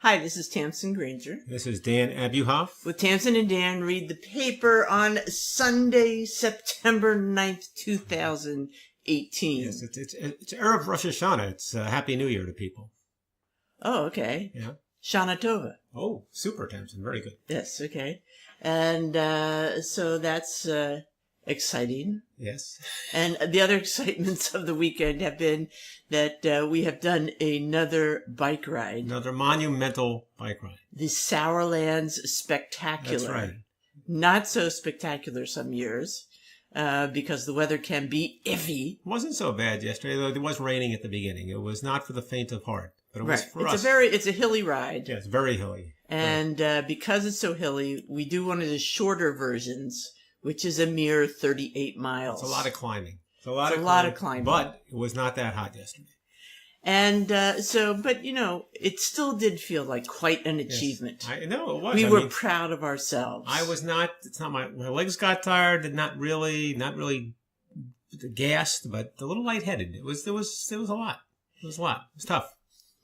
Hi, this is Tamsen Granger. This is Dan Abuhoff. With Tamsen and Dan, read the paper on Sunday, September 9th, 2018. Yes, it's Erev Rosh Hashanah. It's Happy New Year to people. Oh, okay. Yeah. Shana Tova. Oh, super, Tamsen. Very good. Yes, okay. And so that's exciting. Yes. And the other excitements of the weekend have been that we have done another bike ride. Another monumental bike ride. The Sourlands Spectacular. That's right. Not so spectacular some years because the weather can be iffy. It wasn't so bad yesterday, though. It was raining at the beginning. It was not for the faint of heart, but it was for us. It's a hilly ride. Yeah, it's very hilly. And because it's so hilly, we do one of the shorter versions, which is a mere 38 miles. It's a lot of climbing. It's a lot of climbing. But it was not that hot yesterday. And but you know, it still did feel like quite an achievement. Yes. I know it was. We were proud of ourselves. I was not. It's not my legs got tired. Not really gassed, but a little lightheaded. It was a lot. It was a lot. It was tough.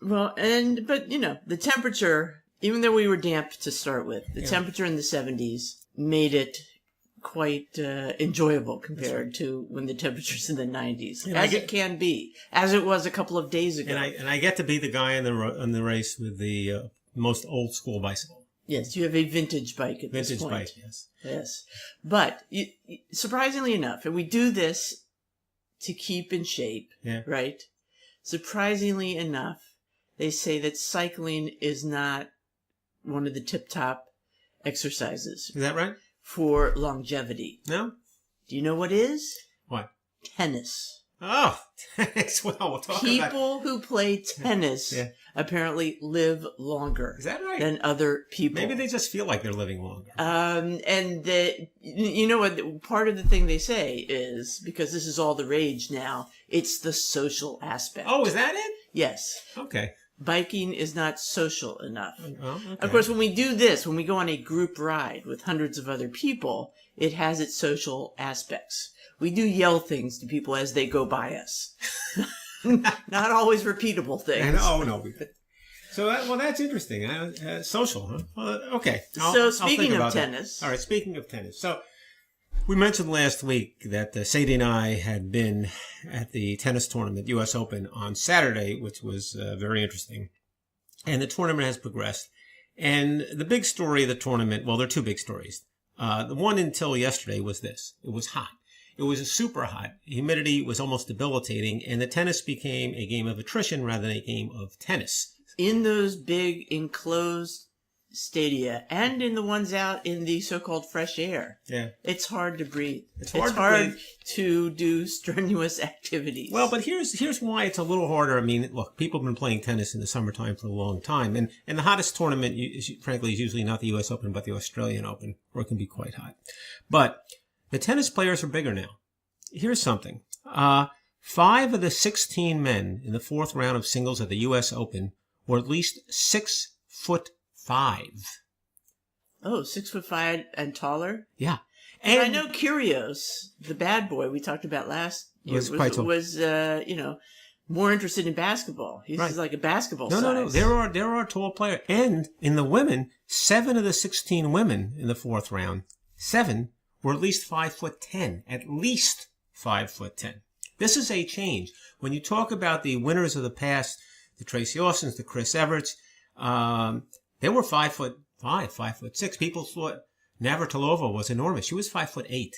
Well, but you know, the temperature, even though we were damp to start with, the temperature in the 70s made it quite enjoyable compared to when the temperature's in the 90s, it can be, as it was a couple of days ago. And I get to be the guy in the race with the most old school bicycle. Yes, you have a vintage bike at this point. Vintage bike, yes. Yes, but surprisingly enough, and we do this to keep in shape, right? Surprisingly enough, they say that cycling is not one of the tip-top exercises. Is that right? For longevity. No? Do you know what is? What? Tennis. Oh, tennis. Well, we'll talk about people who play tennis apparently live longer. Is that right? Than other people. Maybe they just feel like they're living longer. You know what? Part of the thing they say is, because this is all the rage now, it's the social aspect. Oh, is that it? Yes. Okay. Biking is not social enough. Oh, okay. Of course, when we do this, when we go on a group ride with hundreds of other people, it has its social aspects. We do yell things to people as they go by us. Not always repeatable things. No. So, that's interesting. Social, huh? Well, okay. Speaking of tennis. All right, speaking of tennis. So, we mentioned last week that Sadie and I had been at the tennis tournament, U.S. Open, on Saturday, which was very interesting. And the tournament has progressed. And the big story of the tournament, well, there are two big stories. The one until yesterday was this. It was hot. It was super hot. Humidity was almost debilitating. And the tennis became a game of attrition rather than a game of tennis. In those big enclosed stadia and in the ones out in the so-called fresh air. Yeah. It's hard to breathe. It's hard to do strenuous activities. Well, but here's why it's a little harder. I mean, look, people have been playing tennis in the summertime for a long time. And the hottest tournament, frankly, is usually not the U.S. Open, but the Australian Open, where it can be quite hot. But the tennis players are bigger now. Here's something. 5 of the 16 men in the fourth round of singles at the U.S. Open were at least 6'5". Oh, 6'5" and taller? Yeah. And I know Kyrgios, the bad boy we talked about last year, was more interested in basketball. He's like a basketball size. No. There are tall players. And in the women, 7 of the 16 women in the fourth round, 7 were at least 5'10". At least 5'10". This is a change. When you talk about the winners of the past, the Tracy Austins, the Chris Everetts, they were 5'5", 5'6". People thought Navratilova was enormous. She was 5'8". Okay.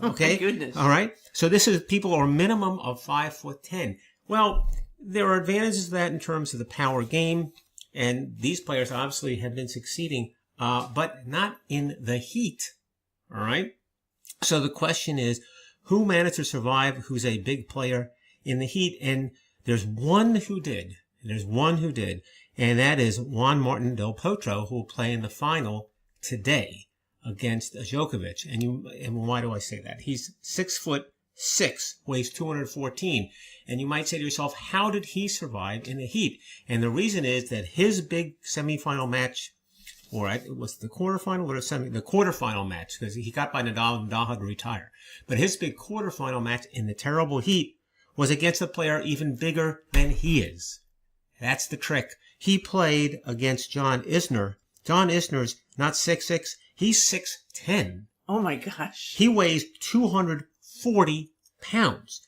Oh my goodness. All right. So this is people are a minimum of 5'10". Well, there are advantages to that in terms of the power game, and these players obviously have been succeeding, but not in the heat. All right. So the question is, who managed to survive? Who's a big player in the heat? And there's one who did. And that is Juan Martín del Potro, who will play in the final today against Djokovic. And why do I say that? He's 6'6", weighs 214. And you might say to yourself, how did he survive in the heat? And the reason is that his big semifinal match, or it was the quarterfinal or the quarterfinal match, because he got by Nadal and Nadal had to retire. But his big quarterfinal match in the terrible heat was against a player even bigger than he is. That's the trick. he played against John Isner. John Isner's not 6'6", he's 6'10". Oh my gosh. He weighs 240 pounds.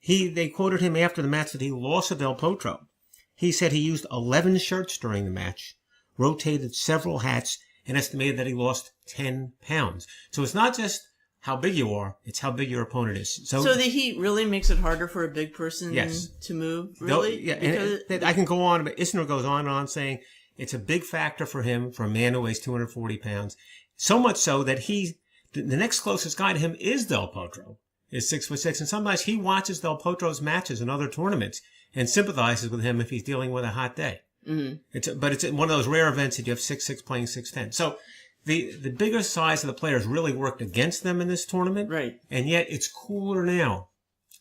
They quoted him after the match that he lost to Del Potro. He said he used 11 shirts during the match, rotated several hats, and estimated that he lost 10 pounds. So it's not just how big you are, it's how big your opponent is. So the heat really makes it harder for a big person to move? Really? Yeah, and I can go on, but Isner goes on and on saying it's a big factor for him, for a man who weighs 240 pounds. So much so that the next closest guy to him is Del Potro, is 6'6", and sometimes he watches Del Potro's matches in other tournaments and sympathizes with him if he's dealing with a hot day. Mm-hmm. But it's one of those rare events that you have 6'6" playing 6'10". So the bigger size of the players really worked against them in this tournament. Right. And yet it's cooler now.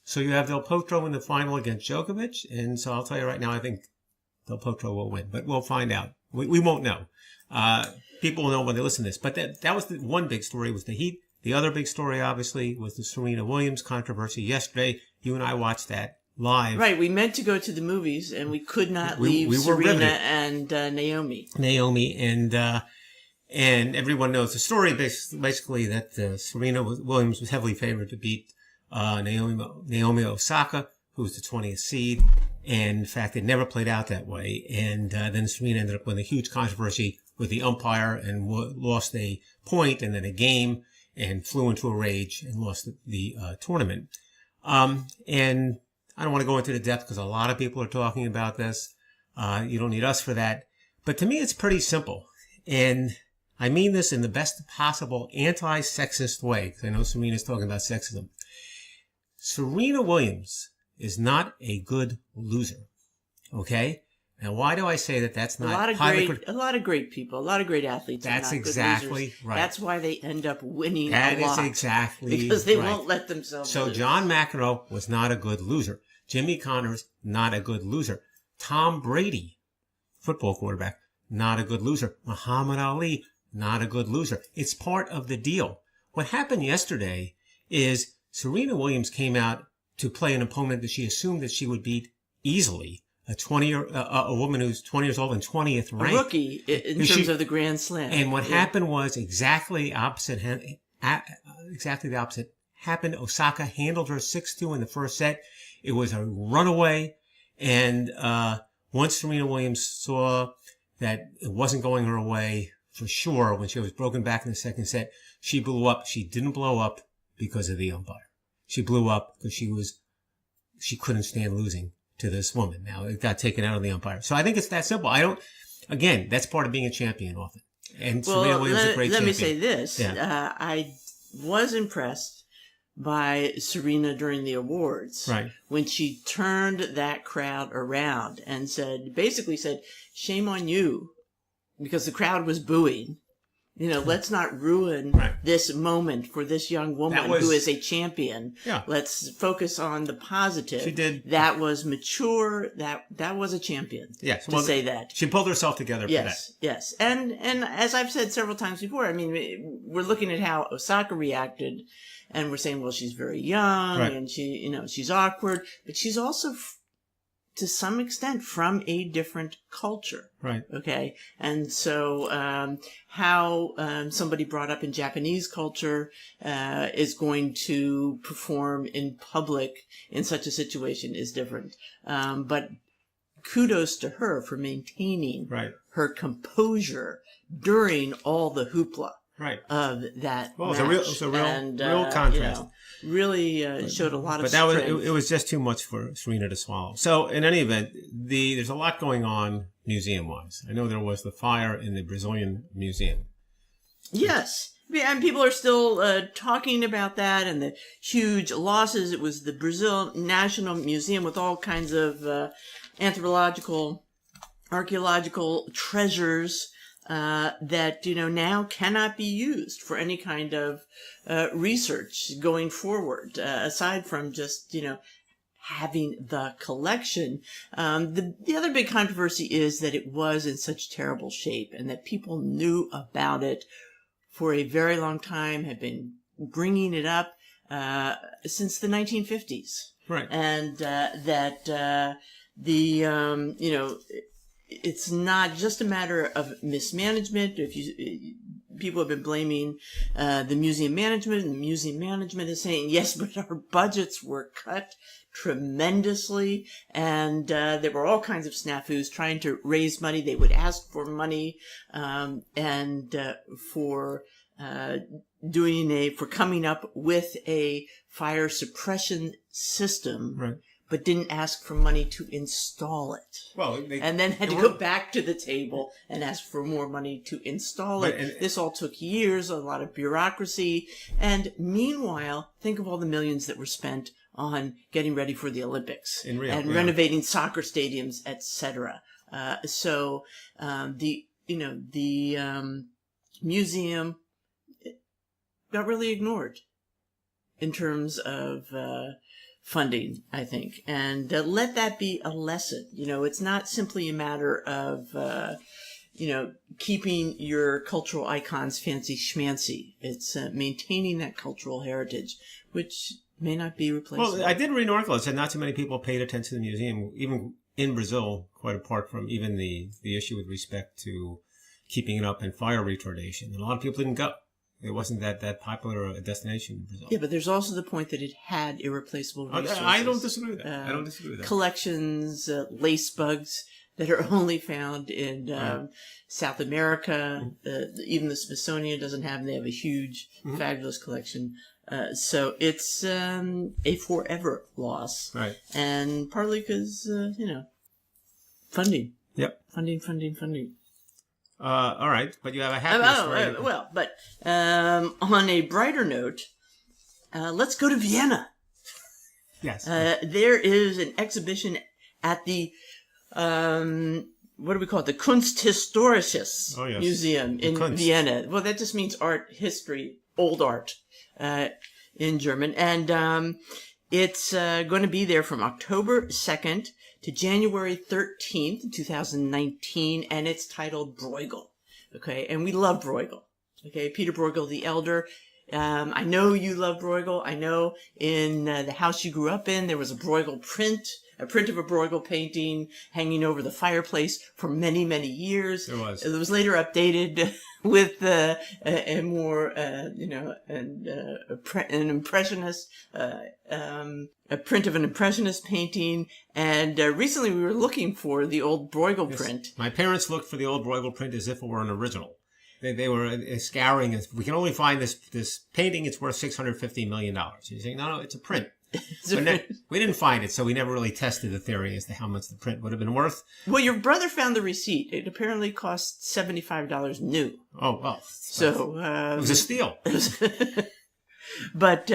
So you have Del Potro in the final against Djokovic. And so I'll tell you right now, I think Del Potro will win. But we'll find out. We won't know. People will know when they listen to this. But that was the one big story, was the heat. The other big story, obviously, was the Serena Williams controversy yesterday. You and I watched that live. Right. We meant to go to the movies, and we could not leave Serena and Naomi. And everyone knows the story, basically that Serena Williams was heavily favored to beat Naomi Osaka, who was the 20th seed. And in fact, it never played out that way. And then Serena ended up with a huge controversy with the umpire and lost a point and then a game and flew into a rage and lost the tournament. And I don't want to go into the depth because a lot of people are talking about this. You don't need us for that. But to me, it's pretty simple. And I mean this in the best possible anti-sexist way, because I know Serena's talking about sexism. Serena Williams is not a good loser. Okay? Now, why do I say that that's not a lot of great people, a lot of great athletes. That's are not exactly good losers. right. That's why they end up winning that a lot. That is exactly because they right. won't let themselves So lose. John McEnroe was not a good loser. Jimmy Connors, not a good loser. Tom Brady, football quarterback, not a good loser. Muhammad Ali, not a good loser. It's part of the deal. What happened yesterday is Serena Williams came out to play an opponent that she assumed that she would beat easily. A woman who's 20 years old and 20th ranked. A rookie in terms of the Grand Slam. And what happened was exactly the opposite happened. Osaka handled her 6-2 in the first set. It was a runaway. And once Serena Williams saw that it wasn't going her way, for sure, when she was broken back in the second set, she blew up. She didn't blow up because of the umpire. She blew up because she couldn't stand losing to this woman. Now, it got taken out of the umpire. So I think it's that simple. Again, that's part of being a champion often. And Serena Williams is a great champion. Let me say this. Yeah. I was impressed by Serena during the awards. Right. When she turned that crowd around and basically said, shame on you, because the crowd was booing. Let's not ruin this moment for this young woman who is a champion. Yeah. Let's focus on the positive. She did. That was mature. That was a champion. Yes. Say that. She pulled herself together for that. Yes. And as I've said several times before, I mean, we're looking at how Osaka reacted and we're saying, well, she's very young and she's awkward, but she's also to some extent from a different culture. Right. Okay. And so, how, somebody brought up in Japanese culture, is going to perform in public in such a situation is different. But kudos to her for maintaining her composure during all the hoopla. Of that match. It was a real contrast. Really showed a lot of strength. But it was just too much for Serena to swallow. So in any event, there's a lot going on museum-wise. I know there was the fire in the Brazilian museum. Yes. And people are still talking about that and the huge losses. It was the Brazil National Museum with all kinds of anthropological, archaeological treasures that, now cannot be used for any kind of research going forward, aside from just, having the collection. The other big controversy is that it was in such terrible shape and that people knew about it for a very long time, have been bringing it up since the 1950s. Right. And that it's not just a matter of mismanagement. People have been blaming the museum management, and the museum management is saying, yes, but our budgets were cut tremendously, and there were all kinds of snafus trying to raise money. They would ask for money for coming up with a fire suppression system. Right. But didn't ask for money to install it. Well, and then had to go back to the table and ask for more money to install it. This all took years, a lot of bureaucracy. And meanwhile, think of all the millions that were spent on getting ready for the Olympics and renovating soccer stadiums, etc. So the museum got really ignored in terms of funding, I think, and let that be a lesson. It's not simply a matter of keeping your cultural icons fancy schmancy. It's maintaining that cultural heritage, which may not be replaceable. Well, I did read an article that said not too many people paid attention to the museum, even in Brazil, quite apart from even the issue with respect to keeping it up and fire retardation. And a lot of people didn't go. It wasn't that popular a destination in Brazil. Yeah, but there's also the point that it had irreplaceable resources. I don't disagree with that. Collections, lace bugs that are only found in South America. Even the Smithsonian doesn't have them. They have a huge, fabulous collection. So it's a forever loss. Right. And partly because, funding. Yep. Funding. All right, but you have a happy story. Well, but on a brighter note, let's go to Vienna. Yes. There is an exhibition at the, what do we call it? The Kunsthistorisches Museum in Vienna. Well, that just means art history, old art in German. And it's going to be there from October 2nd to January 13th, 2019, and it's titled Bruegel. Okay, and we love Bruegel. Okay, Peter Bruegel the Elder. I know you love Bruegel. I know in the house you grew up in, there was a Bruegel print, a print of a Bruegel painting hanging over the fireplace for many, many years. There was. It was later updated with an impressionist, a print of an impressionist painting. And recently we were looking for the old Bruegel print. My parents looked for the old Bruegel print as if it were an original. They were scouring. We can only find this painting. It's worth $650 million. You say, no, it's a print. We didn't find it, so we never really tested the theory as to how much the print would have been worth. Well, your brother found the receipt. It apparently cost $75 new. Oh, well. So it was a steal. But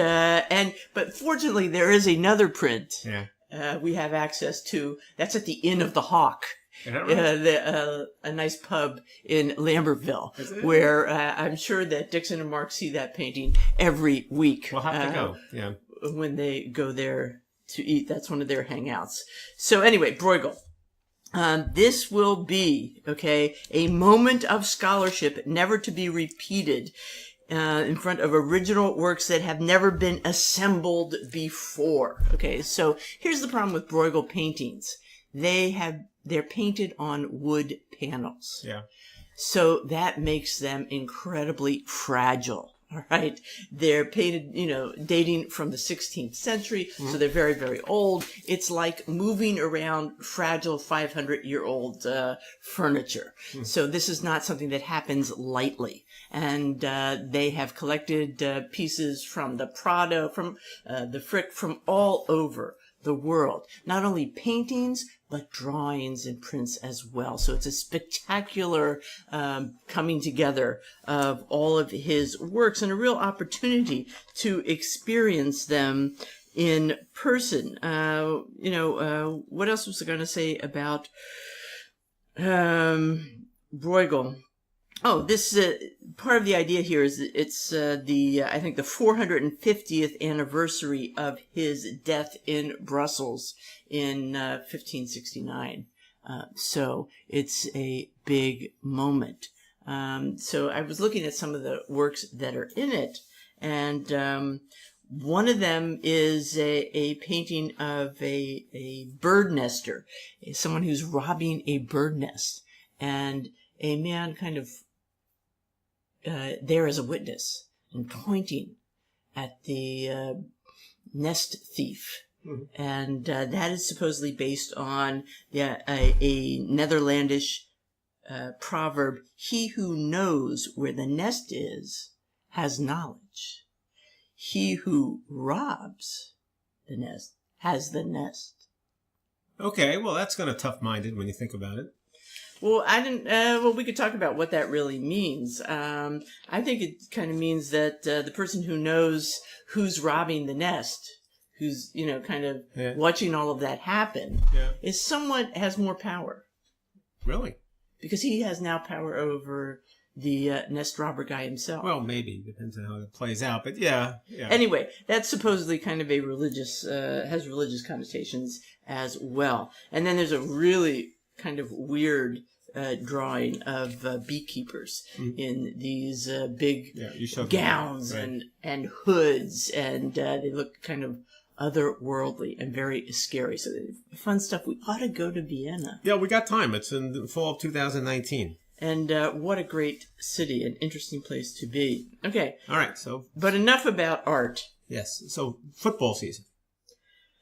fortunately, there is another print. Yeah. We have access to. That's at the Inn of the Hawk. Is that right? A nice pub in Lambertville, where I'm sure that Dixon and Mark see that painting every week. We'll have to go. Yeah. When they go there to eat, that's one of their hangouts. So anyway, Bruegel. This will be, a moment of scholarship never to be repeated in front of original works that have never been assembled before. Okay, so here's the problem with Bruegel paintings. They're painted on wood panels. Yeah. So that makes them incredibly fragile. All right. They're painted, dating from the 16th century. Mm-hmm. So they're very, very old. It's like moving around fragile 500-year-old furniture. Mm-hmm. So this is not something that happens lightly. And they have collected pieces from the Prado, from the Frick, from all over the world. Not only paintings, but drawings and prints as well. So it's a spectacular coming together of all of his works and a real opportunity to experience them in person. What else was I going to say about Bruegel? Oh, this part of the idea here is it's I think the 450th anniversary of his death in Brussels in 1569. So it's a big moment. So I was looking at some of the works that are in it, and One of them is a painting of a bird nester, someone who's robbing a bird nest, and a man kind of there as a witness and pointing at the nest thief. Mm-hmm. And that is supposedly based on a Netherlandish proverb, "He who knows where the nest is has knowledge. He who robs the nest has the nest." Okay, well, that's kind of tough-minded when you think about it. Well, I didn't. Well, we could talk about what that really means. I think it kind of means that the person who knows who's robbing the nest, who's kind of watching all of that happen, is somewhat has more power. Really? Because he has now power over the nest robber guy himself. Well, maybe. Depends on how it plays out. But yeah. Anyway, that's supposedly kind of a religious, has religious connotations as well. And then there's a really kind of weird drawing of beekeepers in these big gowns and hoods. And they look kind of otherworldly and very scary. So fun stuff. We ought to go to Vienna. Yeah, we got time. It's in the fall of 2019. And what a great city, an interesting place to be. Okay. All right, But enough about art. Yes, so football season.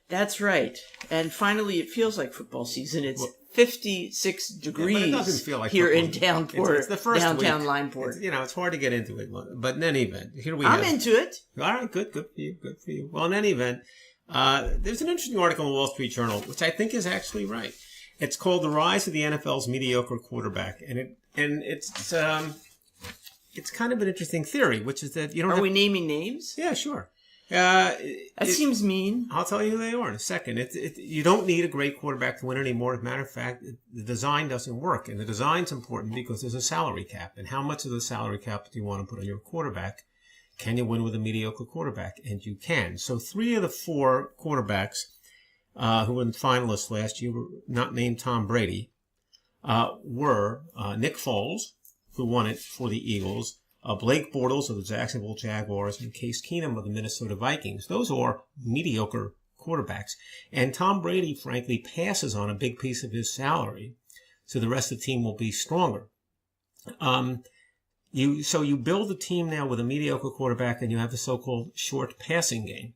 That's right. And finally, it feels like football season. It's 56 degrees but it doesn't feel like here football. in downport, it's the first downtown week. Lineport. It's hard to get into it. But in any event, here we I'm into it. All right, good for you. Well, in any event, there's an interesting article in the Wall Street Journal, which I think is actually right. It's called "The Rise of the NFL's Mediocre Quarterback," and it's kind of an interesting theory, which is that you don't. Are we naming names? Yeah, sure. That seems mean. I'll tell you who they are in a second. You don't need a great quarterback to win anymore. As a matter of fact, the design doesn't work, and the design's important because there's a salary cap. And how much of the salary cap do you want to put on your quarterback? Can you win with a mediocre quarterback? And you can. So 3 of the 4 quarterbacks who were finalists last year, were not named Tom Brady, were Nick Foles, who won it for the Eagles, Blake Bortles of the Jacksonville Jaguars, and Case Keenum of the Minnesota Vikings. Those are mediocre quarterbacks. And Tom Brady, frankly, passes on a big piece of his salary, so the rest of the team will be stronger. You build a team now with a mediocre quarterback, and you have the so-called short passing game.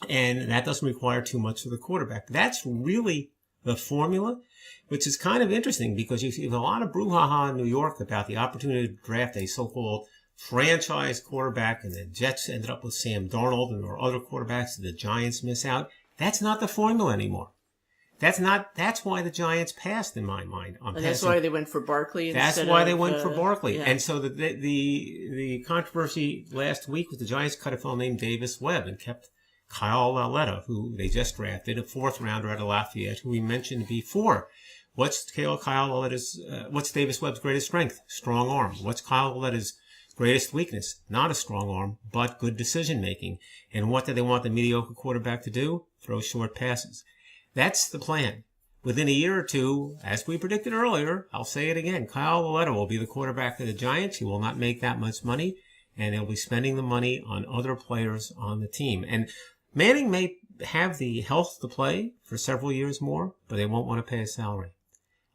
And that doesn't require too much of the quarterback. That's really the formula, which is kind of interesting because you see a lot of brouhaha in New York about the opportunity to draft a so-called franchise quarterback, and the Jets ended up with Sam Darnold, and there were other quarterbacks that the Giants miss out. That's not the formula anymore. That's why the Giants passed, in my mind. And that's why they went for Barkley instead That's why they went for Barkley. Yeah. And so the controversy last week was the Giants cut a fellow named Davis Webb and kept Kyle Lauletta, who they just drafted, a 4th rounder out of Lafayette, who we mentioned before. What's Davis Webb's greatest strength? Strong arm. What's Kyle Lauletta's greatest weakness? Not a strong arm, but good decision making. And what do they want the mediocre quarterback to do? Throw short passes. That's the plan. Within a year or two, as we predicted earlier, I'll say it again, Kyle Lauletta will be the quarterback of the Giants. He will not make that much money, and he'll be spending the money on other players on the team. And Manning may have the health to play for several years more, but they won't want to pay his salary.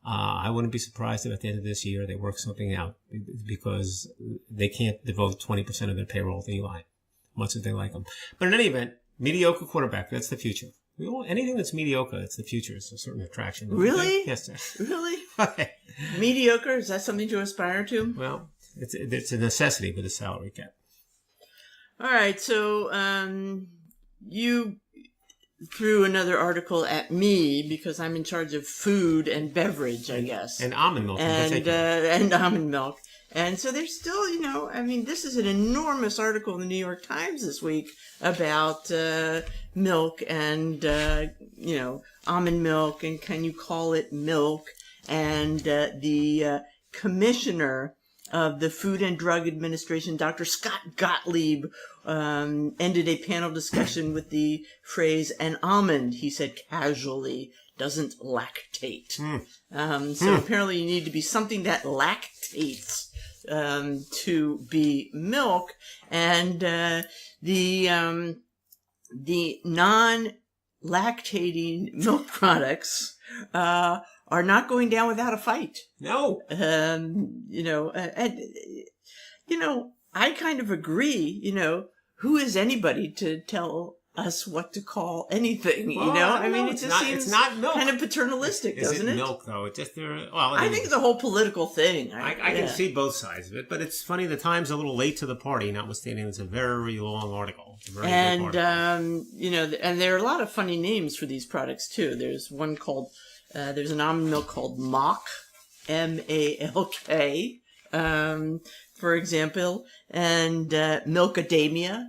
I wouldn't be surprised if at the end of this year they work something out because they can't devote 20% of their payroll to Eli, much as they like him. But in any event, mediocre quarterback, that's the future. Anything that's mediocre, that's the future. It's a certain attraction. Really? Yes, sir. Really? Mediocre? Is that something to aspire to? Well, it's a necessity with a salary cap. All right, so you threw another article at me because I'm in charge of food and beverage, I guess. And almond milk. And almond milk. And so there's still, this is an enormous article in the New York Times this week about milk and, almond milk, and can you call it milk? And the commissioner of the Food and Drug Administration, Dr. Scott Gottlieb, ended a panel discussion with the phrase, "an almond," he said casually, "doesn't lactate." So apparently you need to be something that lactates to be milk. And the the non-lactating milk products are not going down without a fight. No. I kind of agree, who is anybody to tell us what to call anything, Well, I mean, it just seems it's not milk. kind of paternalistic, doesn't it? Is it milk, though? It just, I think it's a whole political thing. I can see both sides of it, but it's funny, the Times a little late to the party, notwithstanding it's a very long article. It's a very big article. And there are a lot of funny names for these products, too. There's one called, there's an almond milk called Malk, M-A-L-K, for example, and Milkademia,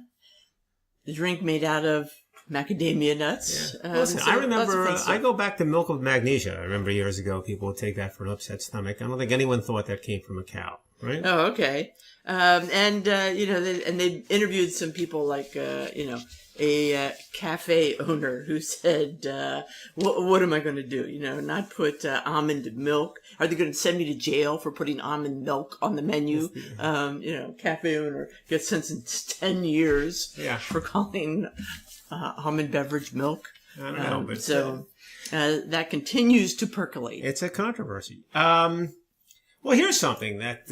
the drink made out of macadamia nuts. Yeah. Listen, I remember, I go back to milk with magnesia. I remember years ago people would take that for an upset stomach. I don't think anyone thought that came from a cow, right? Oh, okay. They interviewed some people like, a cafe owner who said, what am I going to do? Not put almond milk. Are they going to send me to jail for putting almond milk on the menu? Cafe owner gets sentenced 10 years for calling almond beverage milk. I don't know, but that continues to percolate. It's a controversy. Well, here's something that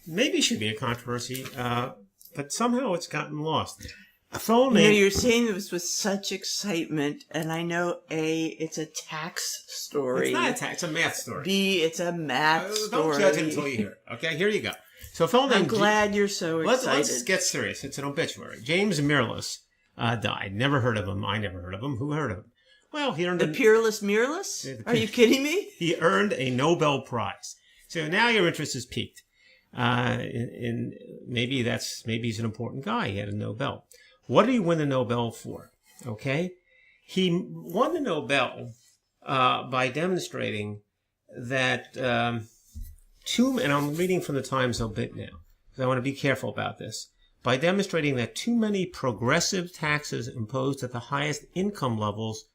maybe should be a controversy, but somehow it's gotten lost. A fellow named... You're saying this with such excitement, and I know it's a tax story. It's not a tax, it's a math story. B, it's a math story. Don't judge it until you hear it. Okay, here you go. So a fellow named... I'm glad you're so excited. Let's get serious. It's an obituary. James Mirrlees died. Never heard of him. I never heard of him. Who heard of him? Well, he earned... The Peerless Mirrlees? Are you kidding me? He earned a Nobel Prize. So now your interest is piqued. Maybe he's an important guy. He had a Nobel. What did he win the Nobel for? Okay. He won the Nobel by demonstrating that and I'm reading from the Times a bit now, because I want to be careful about this, by demonstrating that too many progressive taxes imposed at the highest income levels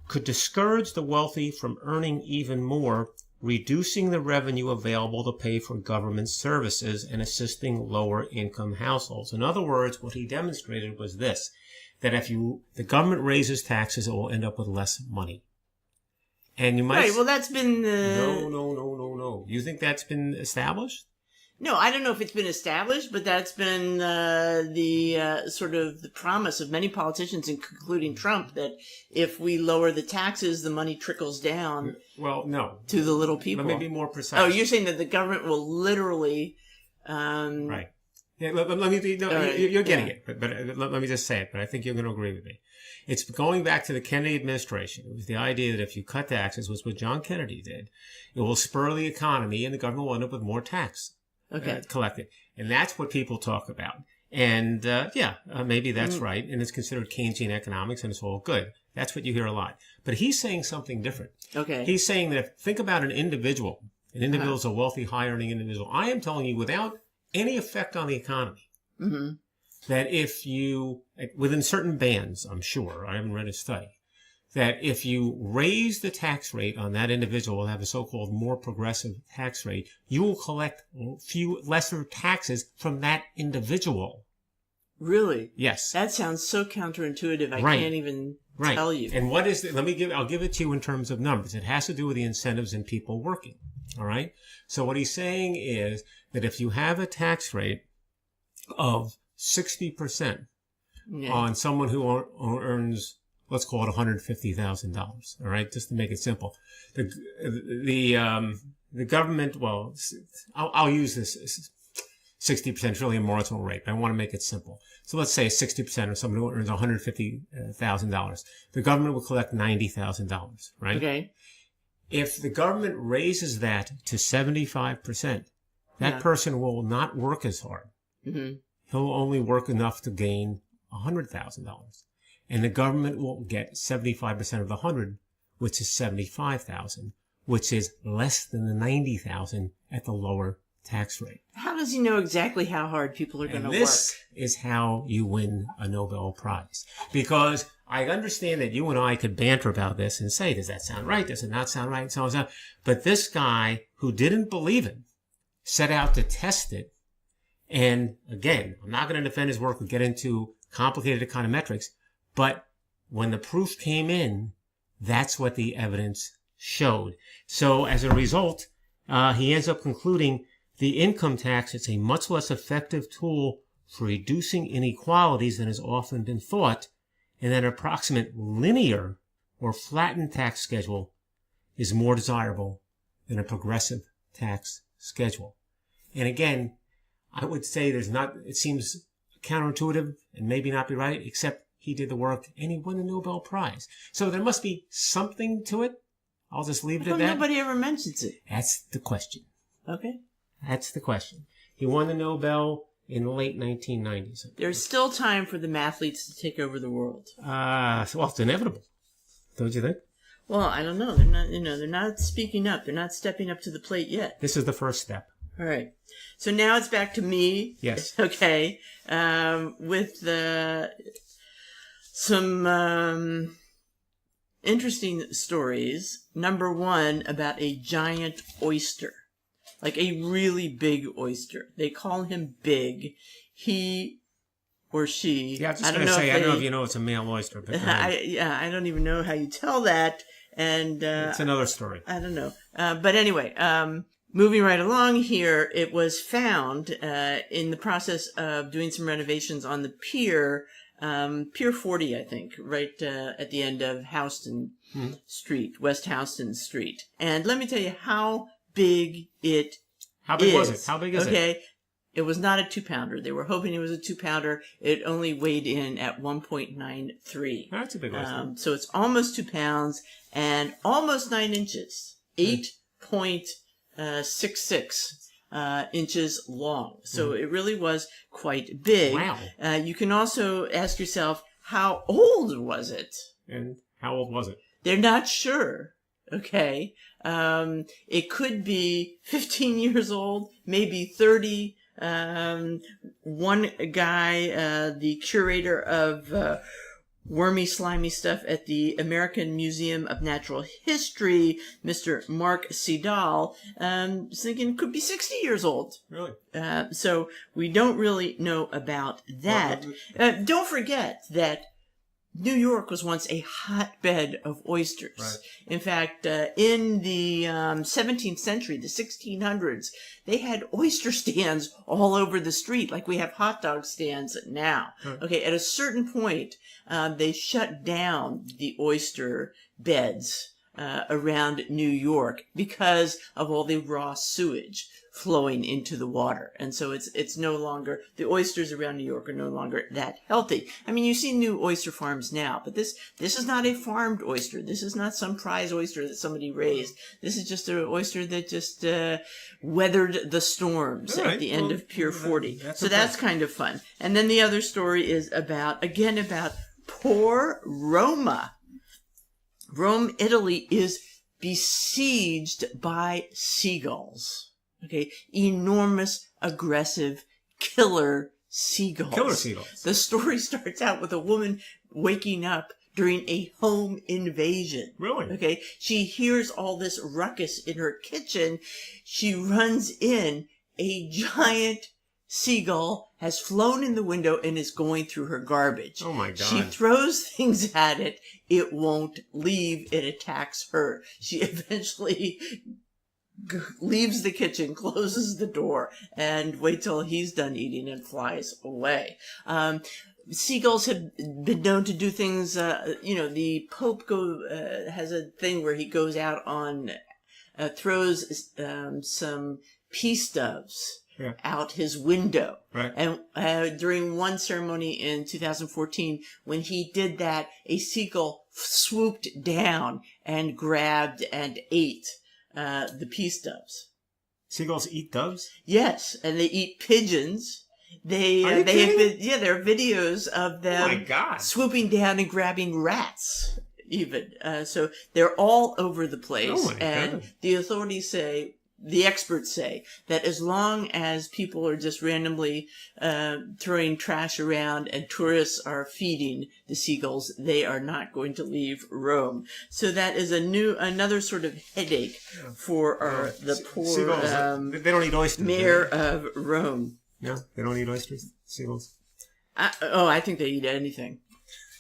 could discourage the wealthy from earning even more, reducing the revenue available to pay for government services and assisting lower income households. In other words, what he demonstrated was this, that if the government raises taxes, it will end up with less money. And you might... Right, well, that's been... No. You think that's been established? No, I don't know if it's been established, but that's been the promise of many politicians, including Trump, that if we lower the taxes, the money trickles down. Well, no. To the little people. Let me be more precise. Oh, you're saying that the government will literally... Right. Yeah, you're getting it, but let me just say it, but I think you're going to agree with me. It's going back to the Kennedy administration. It was the idea that if you cut taxes, which was what John Kennedy did, it will spur the economy and the government will end up with more tax. Collected. And that's what people talk about. And, maybe that's right. And it's considered Keynesian economics and it's all good. That's what you hear a lot. But he's saying something different. Okay. He's saying that think about an individual. An individual is a wealthy, high-earning individual. I am telling you, without any effect on the economy, that if you, within certain bands, I'm sure, I haven't read a study, that if you raise the tax rate on that individual, have a so-called more progressive tax rate, you will collect lesser taxes from that individual. Really? Yes. That sounds so counterintuitive. I can't even tell you. And what is I'll give it to you in terms of numbers. It has to do with the incentives in people working. All right. So what he's saying is that if you have a tax rate of 60% on someone who earns, let's call it $150,000. All right, just to make it simple, the government. Well, I'll use this 60% really a marginal rate, but I want to make it simple. So let's say 60% of someone who earns $150,000. The government will collect $90,000. Right? Okay. If the government raises that to 75%, that person will not work as hard. Mm-hmm. He'll only work enough to gain $100,000. And the government will get 75% of the 100, which is 75,000, which is less than the 90,000 at the lower tax rate. How does he know exactly how hard people are going to work? This is how you win a Nobel Prize. Because I understand that you and I could banter about this and say, does that sound right? Does it not sound right? So on. But this guy who didn't believe it set out to test it. And again, I'm not going to defend his work or get into complicated econometrics, But when the proof came in, that's what the evidence showed. So as a result, he ends up concluding the income tax is a much less effective tool for reducing inequalities than has often been thought, and that an approximate linear or flattened tax schedule is more desirable than a progressive tax schedule. And again, I would say it seems counterintuitive and maybe not be right, except he did the work and he won the Nobel Prize. So there must be something to it. I'll just leave it at that. Nobody ever mentions it. That's the question. Okay. That's the question. He won the Nobel in the late 1990s. There's still time for the mathletes to take over the world. Well, it's inevitable. Don't you think? Well, I don't know. They're not speaking up. They're not stepping up to the plate yet. This is the first step. All right. So now it's back to me. Yes. Okay. With some interesting stories. Number one, about a giant oyster. Like a really big oyster. They call him Big. He or she. Yeah, I was just going to say, I don't know if you know it's a male oyster. But I don't even know how you tell that. And it's another story. I don't know. But anyway, moving right along here, it was found in the process of doing some renovations on the pier, Pier 40, I think, right at the end of Houston Street, West Houston Street. And let me tell you how big it How big was it? How big is it? Okay. It was not a 2-pounder. They were hoping it was a 2-pounder. It only weighed in at 1.93. That's a big oyster. So it's almost 2 pounds and almost 9 inches. 8.66 inches long. So it really was quite big. Wow. You can also ask yourself, how old was it? And how old was it? They're not sure. Okay. It could be 15 years old, maybe 30. One guy, the curator of wormy, slimy stuff at the American Museum of Natural History, Mr. Mark Seidel, is thinking it could be 60 years old. Really? So we don't really know about that. Don't forget that New York was once a hotbed of oysters. Right. In fact, in the 17th century, the 1600s, they had oyster stands all over the street, like we have hot dog stands now. Okay, at a certain point, they shut down the oyster beds around New York because of all the raw sewage flowing into the water. And so it's no longer, the oysters around New York are no longer that healthy. I mean, you see new oyster farms now, but this is not a farmed oyster. This is not some prize oyster that somebody raised. This is just an oyster that just weathered the storms at the end of Pier 40. So that's kind of fun. And then the other story is about poor Roma. Rome, Italy is besieged by seagulls. Okay, enormous, aggressive, killer seagulls. Killer seagulls. The story starts out with a woman waking up during a home invasion. Really? Okay, she hears all this ruckus in her kitchen. She runs in. A giant seagull has flown in the window and is going through her garbage. Oh my God. She throws things at it. It won't leave. It attacks her. She eventually leaves the kitchen, closes the door, and wait till he's done eating and flies away. Seagulls have been known to do things, the Pope has a thing where he goes out on, throws some peace doves out his window. Right. And during one ceremony in 2014, when he did that, a seagull swooped down and grabbed and ate the peace doves. Seagulls eat doves? Yes, and they eat pigeons. There are videos of them swooping down and grabbing rats. Even so, they're all over the place. And the authorities say, the experts say, that as long as people are just randomly throwing trash around and tourists are feeding the seagulls, they are not going to leave Rome. So that is another sort of headache for the poor seagulls. They don't eat oysters. Mayor of Rome. No, they don't eat oysters. Seagulls. I think they eat anything.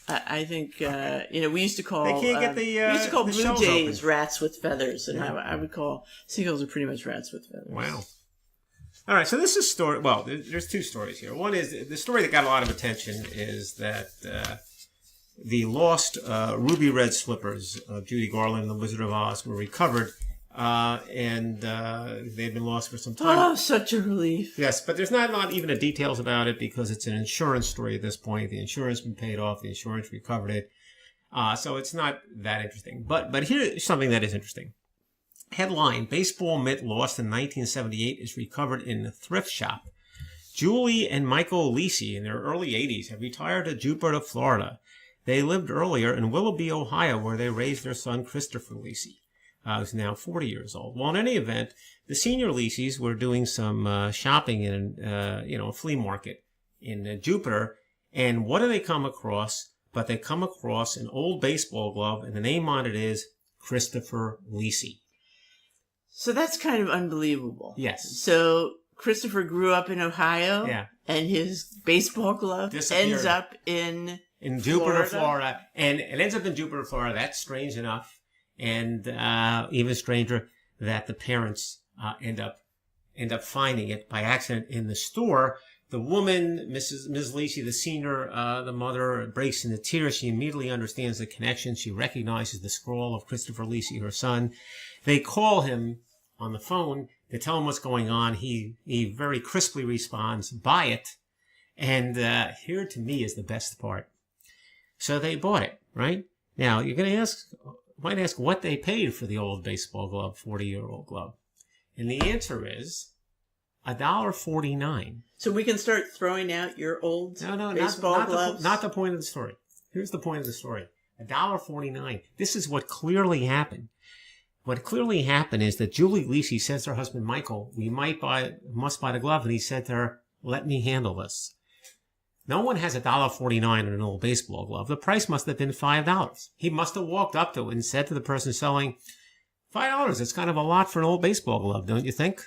I think we used to call They can't get the blue shells jays open. rats with feathers, and I would call seagulls are pretty much rats with feathers. Wow. All right, so this is story. Well, there's two stories here. One is the story that got a lot of attention is that the lost ruby red slippers of Judy Garland and the Wizard of Oz were recovered, and they've been lost for some time. Oh, such a relief. Yes, but there's not even the details about it because it's an insurance story at this point. The insurance been paid off. The insurance recovered it. So it's not that interesting. But here's something that is interesting. Headline, baseball mitt lost in 1978 is recovered in a thrift shop. Julie and Michael Lisi in their early 80s have retired to Jupiter, Florida. They lived earlier in Willoughby, Ohio, where they raised their son, Christopher Lisi, who's now 40 years old. Well, in any event, the senior Lisis were doing some shopping in a flea market in Jupiter. And what do they come across? But they come across an old baseball glove, and the name on it is Christopher Lisi. So that's kind of unbelievable. Yes. So Christopher grew up in Ohio. Yeah. And his baseball glove ends up in Jupiter, Florida. And it ends up in Jupiter, Florida. That's strange enough. And even stranger that the parents end up finding it by accident in the store. The woman, Ms. Lisi, the senior, the mother, breaks into tears. She immediately understands the connection. She recognizes the scrawl of Christopher Lisi, her son. They call him on the phone to tell him what's going on. He very crisply responds, buy it. And here to me is the best part. So they bought it, right? Now, you're going to might ask what they paid for the old baseball glove, 40-year-old glove. And the answer is $1.49. So we can start throwing out your old baseball gloves? Not the point of the story. Here's the point of the story. $1.49. This is what clearly happened. What clearly happened is that Julie Lisi says to her husband, Michael, we must buy the glove. And he said to her, let me handle this. No one has $1.49 on an old baseball glove. The price must have been $5. He must have walked up to it and said to the person selling, $5, it's kind of a lot for an old baseball glove, don't you think?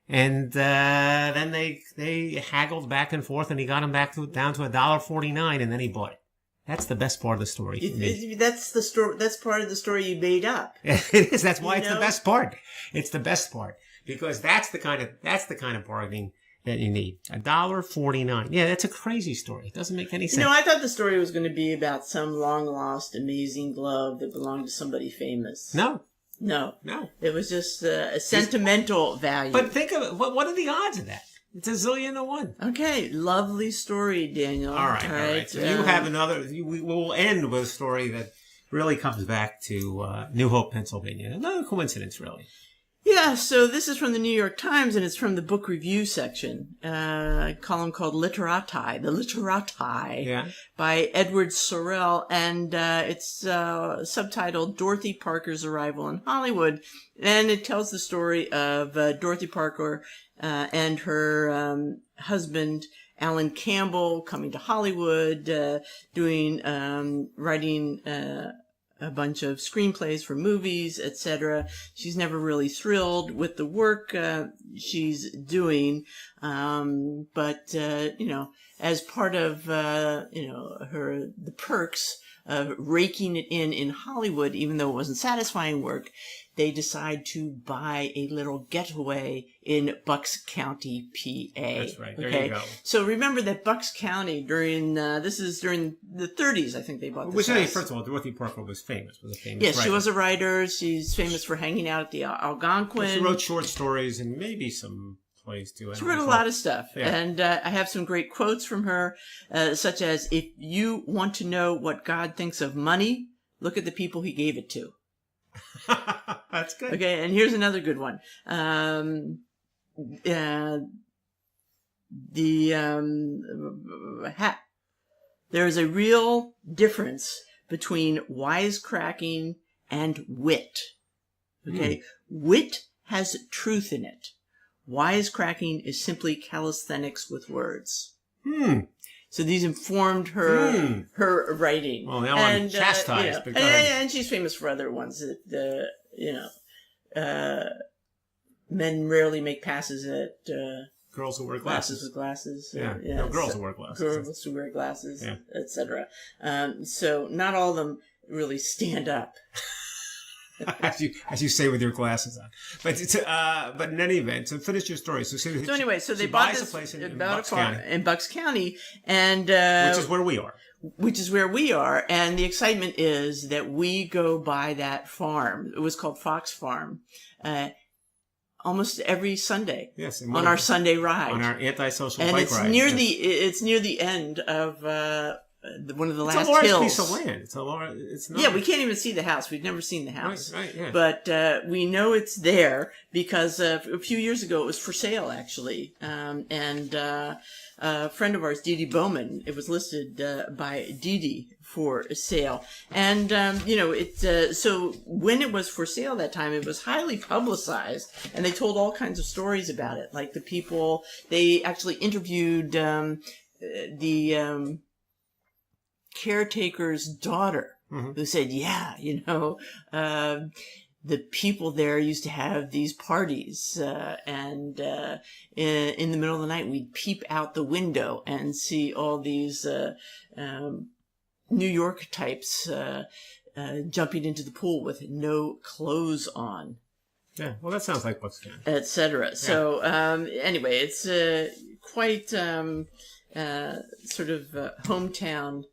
And then they haggled back and forth, and he got him down to $1.49, and then he bought it. That's the best part of the story for me. That's the story. That's part of the story you made up. It is. That's why it's the best part. It's the best part because that's the kind of bargaining that you need. $1.49. Yeah, that's a crazy story. It doesn't make any sense. I thought the story was going to be about some long lost amazing glove that belonged to somebody famous. No. It was just a sentimental value. But think of it. What are the odds of that? It's a zillion to one. Okay, lovely story, Daniel. All right. So you have another. We will end with a story that really comes back to New Hope, Pennsylvania. Another coincidence, really. Yeah, so this is from the New York Times, and it's from the book review section, a column called The Literati, by Edward Sorrell, and it's subtitled Dorothy Parker's Arrival in Hollywood, and it tells the story of Dorothy Parker and her husband, Alan Campbell, coming to Hollywood, writing a bunch of screenplays for movies, etc. She's never really thrilled with the work she's doing, but as part of the perks of raking it in Hollywood, even though it wasn't satisfying work, they decide to buy a little getaway in Bucks County, PA. That's right. There you go. So remember that Bucks County during the 30s, I think they bought this house. First of all, Dorothy Parker was a famous writer. Yes, she was a writer. She's famous for hanging out at the Algonquin. She wrote short stories and maybe some plays too. She wrote a lot of stuff. Yeah. And I have some great quotes from her, such as, if you want to know what God thinks of money, look at the people he gave it to. That's good. Okay, and here's another good one. There is a real difference between wisecracking and wit. Okay, Wit has truth in it. Wisecracking is simply calisthenics with words. So these informed her writing. Well, now I'm chastised. And she's famous for other ones that, men rarely make passes at girls who wear Glasses glasses. with glasses. Yeah. Yeah. No, girls who wear glasses. Girls who wear glasses, Yeah. etc. So not all of them really stand up. as you say with your glasses on, but in any event, so finish your story. So Anyway, so they she bought buys this a place in about Bucks a farm County, in Bucks County, and which is where we are. And the excitement is that we go by that farm. It was called Fox Farm, almost every Sunday. Yes, on our Sunday ride, on our antisocial and bike it's ride. it's near the end of one of the last hills. It's a large piece of land. It's not. Yeah, we can't even see the house. We've never seen the house. Right, yeah. But we know it's there because a few years ago it was for sale, actually. And a friend of ours, Dee Dee Bowman, it was listed by Dee Dee for sale. And, so when it was for sale that time, it was highly publicized. And they told all kinds of stories about it. Like the people, they actually interviewed the caretaker's daughter, who said, the people there used to have these parties, and in the middle of the night, we'd peep out the window and see all these New York types jumping into the pool with no clothes on. Yeah, well, that sounds like Bucks County. Etc. Yeah. So, anyway, it's quite sort of hometown,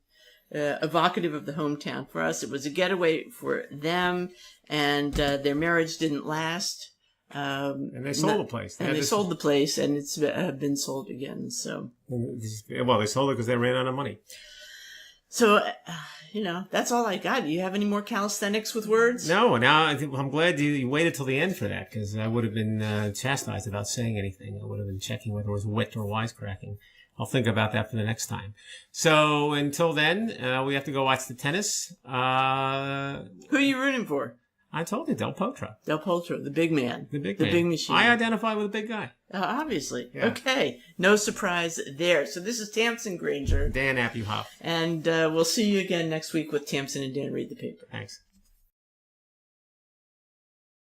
evocative of the hometown. For us, it was a getaway for them, and their marriage didn't last. And they sold the place. They sold the place, and it's been sold again. So, well, they sold it because they ran out of money. So, that's all I got. Do you have any more calisthenics with words? No. Now I'm glad you waited till the end for that, because I would have been chastised about saying anything. I would have been checking whether it was wit or wisecracking. I'll think about that for the next time. So until then, we have to go watch the tennis. Who are you rooting for? I told you, Del Potro. Del Potro, the big man. The big machine. I identify with a big guy. Obviously. Yeah. Okay. No surprise there. So this is Tamsen, Granger. Dan Abuhoff. And we'll see you again next week with Tamsen and Dan Read the Paper. Thanks.